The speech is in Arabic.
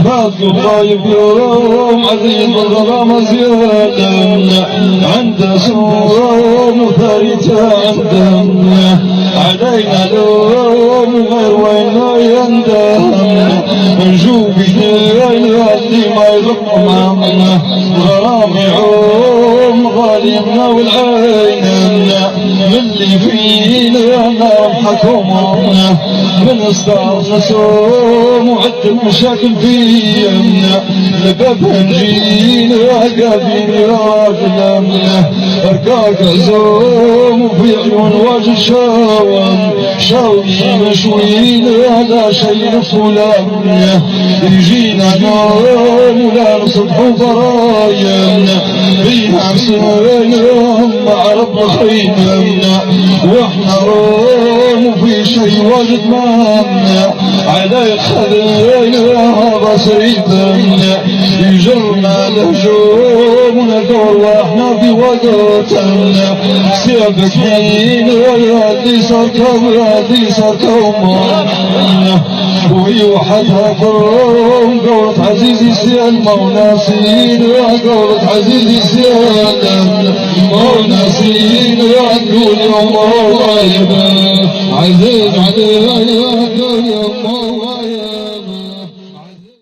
فاتك الضايف يوم عزيز بالغرام زيادة عنده سوم وثريت عنده علينا لوم غير وين يندم نشوف اللي ما يضم غرام يعوم غالينا والعين من اللي فينا نار حكومنا بنستعص نسوم وعد المشاكل فينا لبابها نجينا قابين راجلنا اركاك عزوم وفي عيون واجد شاوم شاوي مشوين لا شيء فلان يجينا نوم ولا نصبح ضرايا بينا مسوين مع رب خيمنا واحنا روم وفي شيء واجد منا عليك خلينا بصيدنا يجرنا الهجوم ندور واحنا في وقتنا سيبك حين يا دي صركم يا دي صركم ويوحدها كروم قولة عزيزي سيان موناسين يا قولة عزيزي سيان موناسين يا تقول يوم الله عزيز عليها يا